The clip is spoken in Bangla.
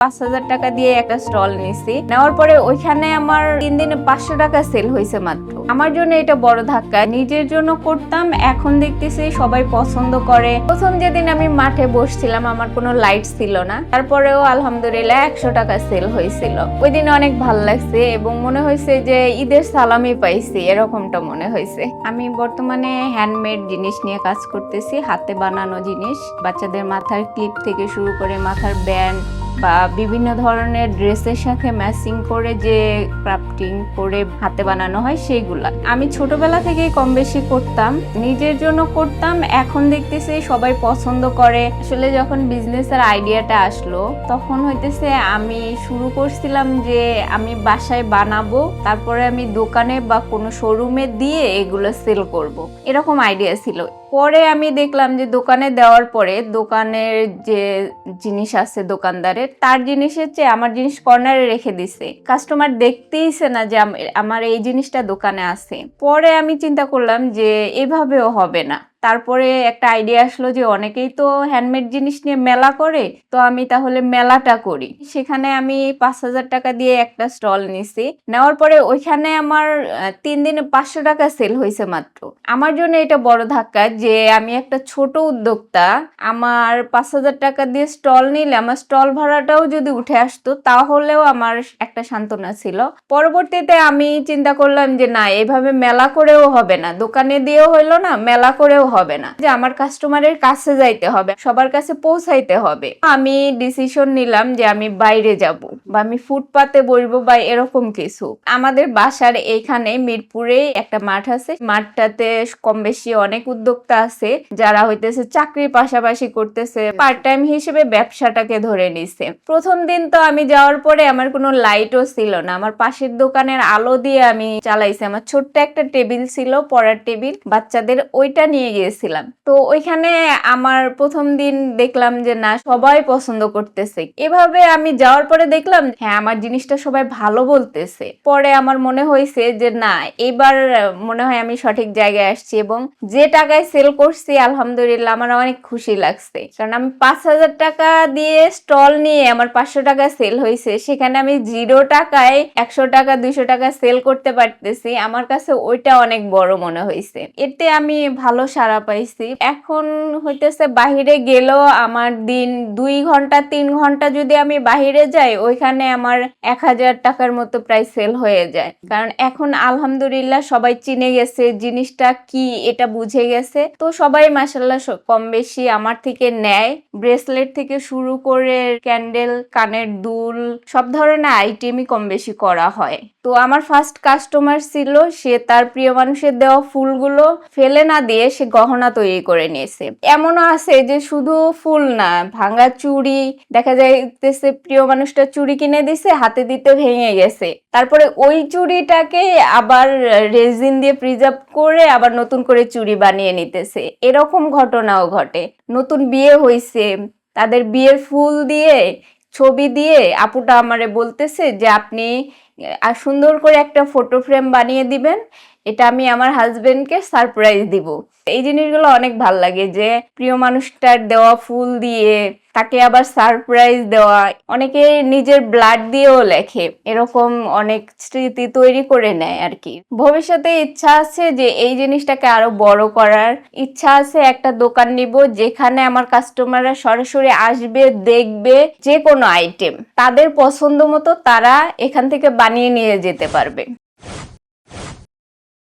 ৫,০০০ টাকা দিয়ে একটা স্টল নিছি। নেওয়ার পরে ওইখানে আমার ৩ দিনে ৫০০ টাকা সেল হয়েছে মাত্র। আমার জন্য এটা বড় ধাক্কা। নিজের জন্য করতাম, এখন দেখতেছি সবাই পছন্দ করে। প্রথম যেদিন আমি মাঠে বসছিলাম আমার কোনো লাইট ছিল না, তারপরেও আলহামদুলিল্লাহ ১০০ টাকা সেল হয়েছিল। ওই দিন অনেক ভালো লাগছে এবং মনে হয়েছে যে ঈদের সালামি পাইছি, এরকমটা মনে হয়েছে। আমি বর্তমানে হ্যান্ডমেড জিনিস নিয়ে কাজ করতেছি, হাতে বানানো জিনিস। বাচ্চাদের মাথার ক্লিপ থেকে শুরু করে মাথার ব্যান্ড বা বিভিন্ন ধরনের ড্রেসের সাথে ম্যাচিং করে যে ক্রাফটিং করে হাতে বানানো হয় সেইগুলা আমি ছোটবেলা থেকেই কম বেশি করতাম, নিজের জন্য করতাম। এখন দেখতেছি সবাই পছন্দ করে। আসলে যখন বিজনেসের আইডিয়াটা আসলো তখন হইতেছে আমি শুরু করছিলাম যে আমি বাসায় বানাবো, তারপরে আমি দোকানে বা কোনো শোরুমে দিয়ে এগুলো সেল করব, এরকম আইডিয়া ছিল। পরে আমি দেখলাম যে দোকানে দেওয়ার পরে দোকানের যে জিনিস আছে দোকানদারের, তার জিনিসের চেয়ে আমার জিনিস কর্নারে রেখে দিছে। কাস্টমার দেখতেইছে না যে আমার এই জিনিসটা দোকানে আছে। পরে আমি চিন্তা করলাম যে এভাবেও হবে না। তারপরে একটা আইডিয়া আসলো যে অনেকেই তো হ্যান্ডমেড জিনিস নিয়ে মেলা করে, তো আমি তাহলে মেলাটা করি। সেখানে আমি ৫,০০০ টাকা দিয়ে একটা স্টল নিছি। নেওয়ার পরে ওইখানে আমার ৩ দিনে ৫০০ টাকা সেল হয়েছে মাত্র। আমার জন্য এটা বড় ধাক্কা যে আমি একটা ছোট উদ্যোক্তা, আমার ৫,০০০ টাকা দিয়ে স্টল নিলে আমার স্টল ভাড়াটাও যদি উঠে আসতো তাহলেও আমার একটা সান্ত্বনা ছিল। পরবর্তীতে আমি চিন্তা করলাম যে না, এভাবে মেলা করেও হবে না, দোকানে দিয়েও হইলো না, মেলা করেও হবে না, যে আমার কাস্টমারের কাছে যাইতে হবে, সবার কাছে পৌঁছাইতে হবে। আমি ডিসিশন নিলাম যে আমি বাইরে যাব বা আমি ফুটপাতে বসবো বা এরকম কিছু। আমাদের বাসার এইখানে মিরপুরে একটা মাঠ আছে, মাঠটাতে কম বেশি অনেক উদ্যোক্তা আছে যারা হইতেছে চাকরির পাশাপাশি করতেছে, পার্ট টাইম হিসেবে ব্যবসাটাকে ধরে নিছে। প্রথম দিন তো আমি যাওয়ার পরে আমার কোনো লাইটও ছিল না, আমার পাশের দোকানের আলো দিয়ে আমি চালাইছি। আমার ছোট্ট একটা টেবিল ছিল, পড়ার টেবিল, বাচ্চাদের, ওইটা নিয়ে গিয়েছিলাম। তো ওইখানে আমার প্রথম দিন দেখলাম যে না, সবাই পছন্দ করতেছে। এভাবে আমি যাওয়ার পরে দেখলাম হ্যাঁ, আমার জিনিসটা সবাই ভালো বলতেছে। পরে আমার মনে হয়েছে যে না, এবার মনে হয় আমি সঠিক জায়গায় আসছি এবং যে টাকায় সেল করছি আলহামদুলিল্লাহ আমার অনেক খুশি লাগছে। কারণ আমি ৫,০০০ টাকা দিয়ে স্টল নিয়ে আমার ৫০০ টাকা সেল হয়েছে, সেখানে আমি 0 টাকায় ১০০ টাকা ২০০ টাকা সেল করতে পারতেছি। আমার কাছে ওইটা অনেক বড় মনে হয়েছে, এতে আমি ভালো সাড়া পাইছি। এখন হইতেছে বাহিরে গেলেও আমার দিন ২ ঘন্টা ৩ ঘন্টা যদি আমি বাহিরে যাই, ওইখানে আমার ১,০০০ টাকার মতো প্রায় সেল হয়ে যায়। কারণ এখন আলহামদুলিল্লাহ সবাই চিনে গেছে জিনিসটা কি, এটা বুঝে গেছে। তো সবাই মাশাআল্লাহ কম বেশি আমার থেকে নেয়। ব্রেসলেট থেকে শুরু করে ক্যান্ডেল, কানের দুল, সব ধরনের আইটেমই কম বেশি করা হয়। তো আমার ফার্স্ট কাস্টমার ছিল, সে তার প্রিয় মানুষের দেওয়া ফুলগুলো ফেলে না দিয়ে সে গহনা তৈরি করে নিয়েছে। এমনও আছে যে শুধু ফুল না, ভাঙা চুড়ি, দেখা যাইতেছে প্রিয় মানুষটা চুড়ি কিনে দিছে, হাতে দিতে ভেঙে গেছে, তারপরে ওই চুড়িটাকে আবার রেজিন দিয়ে প্রিজার্ভ করে আবার নতুন করে চুড়ি বানিয়ে নিতেছে। এরকম ঘটনাও ঘটে। নতুন বিয়ে হয়েছে, তাদের বিয়ের ফুল দিয়ে ছবি দিয়ে আপুটা আমারে বলতেছে যে আপনি আর সুন্দর করে একটা ফটো ফ্রেম বানিয়ে দিবেন, এটা আমি আমার হাজবেন্ডকে সারপ্রাইজ দিব। এই জিনিসগুলো অনেক ভাল লাগে যে প্রিয় মানুষটার দেওয়া ফুল দিয়ে তাকে আবার সারপ্রাইজ দেওয়া। অনেকে নিজের ব্লাড দিয়েও লেখে, এরকম অনেক স্মৃতি তৈরি করে নেয় আর কি। ভবিষ্যতে ইচ্ছা আছে যে এই জিনিসটাকে আরো বড় করার ইচ্ছা আছে। একটা দোকান নিব যেখানে আমার কাস্টমাররা সরাসরি আসবে, দেখবে যে কোনো আইটেম তাদের পছন্দ মতো তারা এখান থেকে বানিয়ে নিয়ে যেতে পারবে।